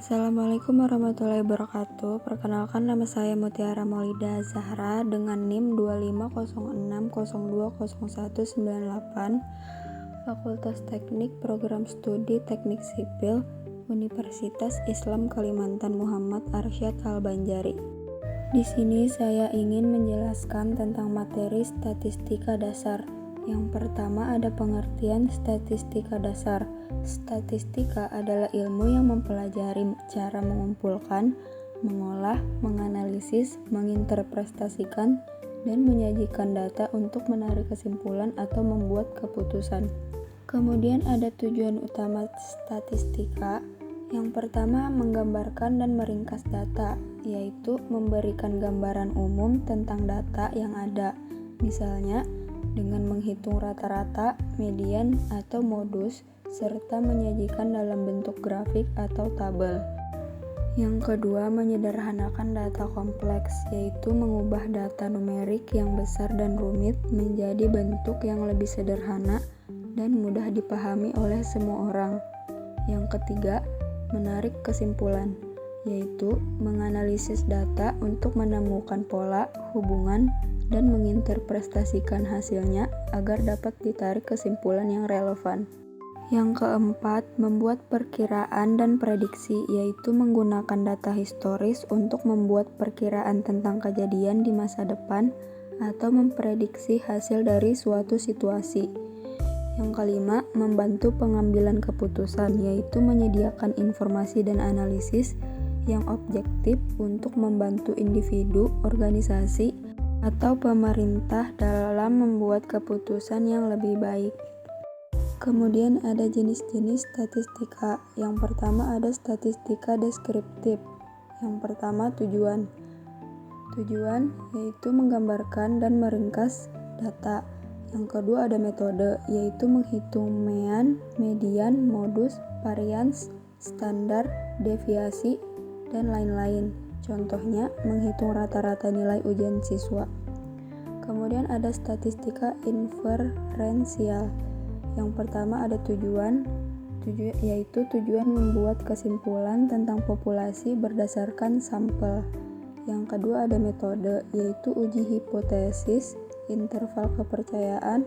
Assalamualaikum warahmatullahi wabarakatuh. Perkenalkan, nama saya Mutiara Maulida Zahra dengan NIM 2506020198, Fakultas Teknik Program Studi Teknik Sipil, Universitas Islam Kalimantan Muhammad Arsyad Al-Banjari. Di sini saya ingin menjelaskan tentang materi statistika dasar. Yang pertama ada pengertian statistika dasar. Statistika adalah ilmu yang mempelajari cara mengumpulkan, mengolah, menganalisis, menginterpretasikan, dan menyajikan data untuk menarik kesimpulan atau membuat keputusan. Kemudian ada tujuan utama statistika. Yang pertama menggambarkan dan meringkas data, yaitu memberikan gambaran umum tentang data yang ada. Misalnya, dengan menghitung rata-rata, median, atau modus, serta menyajikan dalam bentuk grafik atau tabel. Yang kedua, menyederhanakan data kompleks, yaitu mengubah data numerik yang besar dan rumit menjadi bentuk yang lebih sederhana dan mudah dipahami oleh semua orang. Yang ketiga, menarik kesimpulan, yaitu menganalisis data untuk menemukan pola, hubungan, dan menginterpretasikan hasilnya agar dapat ditarik kesimpulan yang relevan. Yang keempat, membuat perkiraan dan prediksi, yaitu menggunakan data historis untuk membuat perkiraan tentang kejadian di masa depan atau memprediksi hasil dari suatu situasi. Yang kelima, membantu pengambilan keputusan, yaitu menyediakan informasi dan analisis yang objektif untuk membantu individu, organisasi, atau pemerintah dalam membuat keputusan yang lebih baik. Kemudian ada jenis-jenis statistika. Yang pertama ada statistika deskriptif. Yang pertama tujuan. Tujuan yaitu menggambarkan dan meringkas data. Yang kedua ada metode, yaitu menghitung mean, median, modus, varians, standar, deviasi, dan lain-lain. Contohnya, menghitung rata-rata nilai ujian siswa. Kemudian ada statistika inferensial. Yang pertama ada tujuan, yaitu tujuan membuat kesimpulan tentang populasi berdasarkan sampel. Yang kedua ada metode, yaitu uji hipotesis, interval kepercayaan,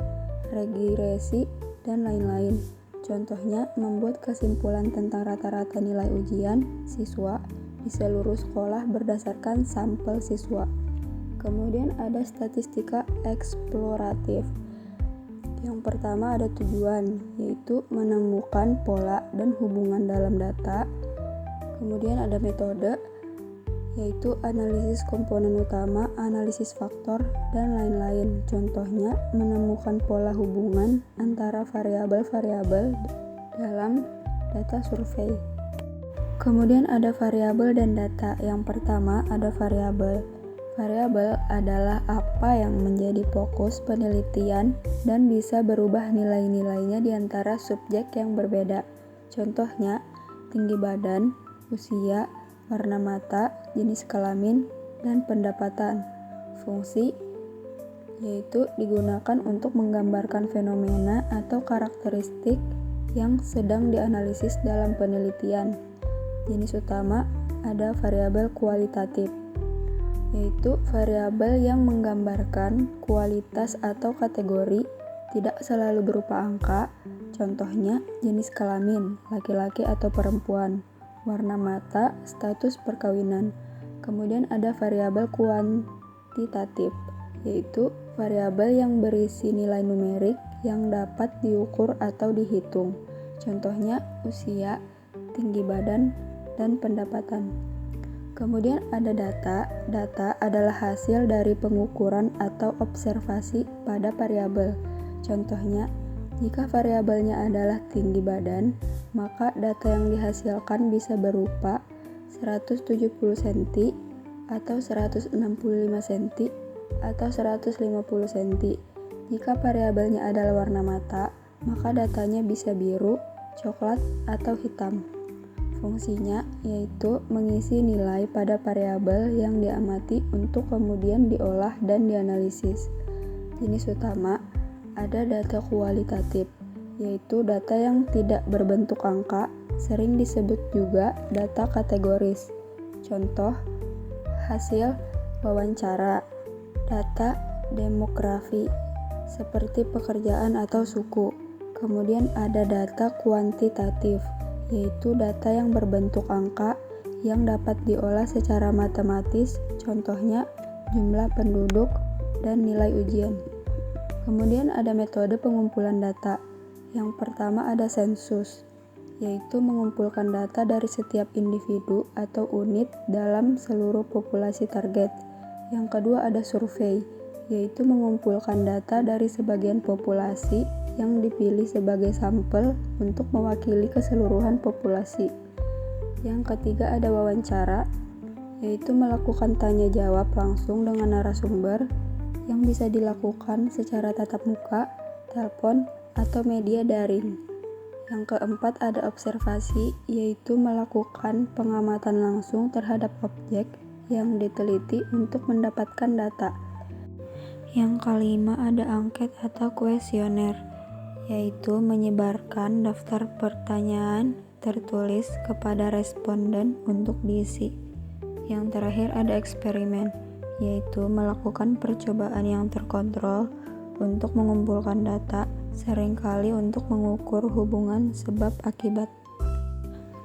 regresi, dan lain-lain. Contohnya, membuat kesimpulan tentang rata-rata nilai ujian siswa di seluruh sekolah berdasarkan sampel siswa. Kemudian ada statistika eksploratif. Yang pertama ada tujuan, yaitu menemukan pola dan hubungan dalam data. Kemudian ada metode, yaitu analisis komponen utama, analisis faktor, dan lain-lain. Contohnya, menemukan pola hubungan antara variabel-variabel dalam data survei. Kemudian ada variabel dan data. Yang pertama ada variabel. Variabel adalah apa yang menjadi fokus penelitian dan bisa berubah nilai-nilainya di antara subjek yang berbeda. Contohnya, tinggi badan, usia, warna mata, jenis kelamin, dan pendapatan. Fungsi yaitu digunakan untuk menggambarkan fenomena atau karakteristik yang sedang dianalisis dalam penelitian. Jenis utama ada variabel kualitatif, yaitu variabel yang menggambarkan kualitas atau kategori, tidak selalu berupa angka. Contohnya, jenis kelamin, laki-laki atau perempuan, warna mata, status perkawinan. Kemudian ada variabel kuantitatif, yaitu variabel yang berisi nilai numerik yang dapat diukur atau dihitung. Contohnya, usia, tinggi badan, dan pendapatan. Kemudian ada data. Data adalah hasil dari pengukuran atau observasi pada variabel. Contohnya, jika variabelnya adalah tinggi badan, maka data yang dihasilkan bisa berupa 170 cm atau 165 cm atau 150 cm. Jika variabelnya adalah warna mata, maka datanya bisa biru, coklat, atau hitam. Fungsinya yaitu mengisi nilai pada variabel yang diamati untuk kemudian diolah dan dianalisis. Jenis utama ada data kualitatif, yaitu data yang tidak berbentuk angka sering disebut juga data kategoris. Contoh, hasil wawancara, data demografi, seperti pekerjaan atau suku. Kemudian ada data kuantitatif, yaitu data yang berbentuk angka yang dapat diolah secara matematis, contohnya jumlah penduduk dan nilai ujian. Kemudian ada metode pengumpulan data. Yang pertama ada sensus, yaitu mengumpulkan data dari setiap individu atau unit dalam seluruh populasi target. Yang kedua ada survei, yaitu mengumpulkan data dari sebagian populasi yang dipilih sebagai sampel untuk mewakili keseluruhan populasi. Yang ketiga ada wawancara, yaitu melakukan tanya jawab langsung dengan narasumber yang bisa dilakukan secara tatap muka, telepon, atau media daring. Yang keempat ada observasi, yaitu melakukan pengamatan langsung terhadap objek yang diteliti untuk mendapatkan data. Yang kelima ada angket atau kuesioner, yaitu menyebarkan daftar pertanyaan tertulis kepada responden untuk diisi. Yang terakhir ada eksperimen, yaitu melakukan percobaan yang terkontrol untuk mengumpulkan data, seringkali untuk mengukur hubungan sebab akibat.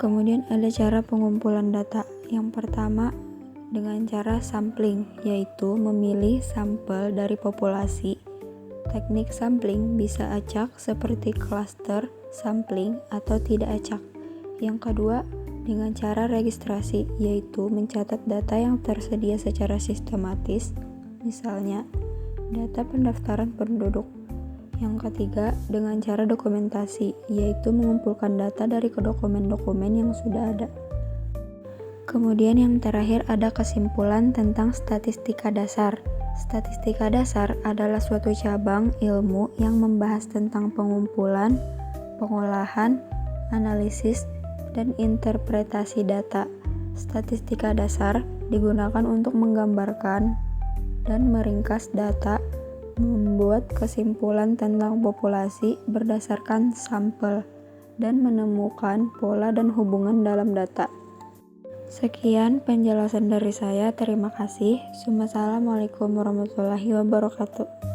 Kemudian ada cara pengumpulan data. Yang pertama dengan cara sampling, yaitu memilih sampel dari populasi. Teknik sampling bisa acak seperti cluster sampling atau tidak acak. Yang kedua dengan cara registrasi, yaitu mencatat data yang tersedia secara sistematis, misalnya data pendaftaran penduduk. Yang ketiga dengan cara dokumentasi, yaitu mengumpulkan data dari dokumen-dokumen yang sudah ada. Kemudian yang terakhir ada kesimpulan tentang statistika dasar. Statistika dasar adalah suatu cabang ilmu yang membahas tentang pengumpulan, pengolahan, analisis, dan interpretasi data. Statistika dasar digunakan untuk menggambarkan dan meringkas data, membuat kesimpulan tentang populasi berdasarkan sampel, dan menemukan pola dan hubungan dalam data. Sekian penjelasan dari saya, terima kasih. Wassalamualaikum warahmatullahi wabarakatuh.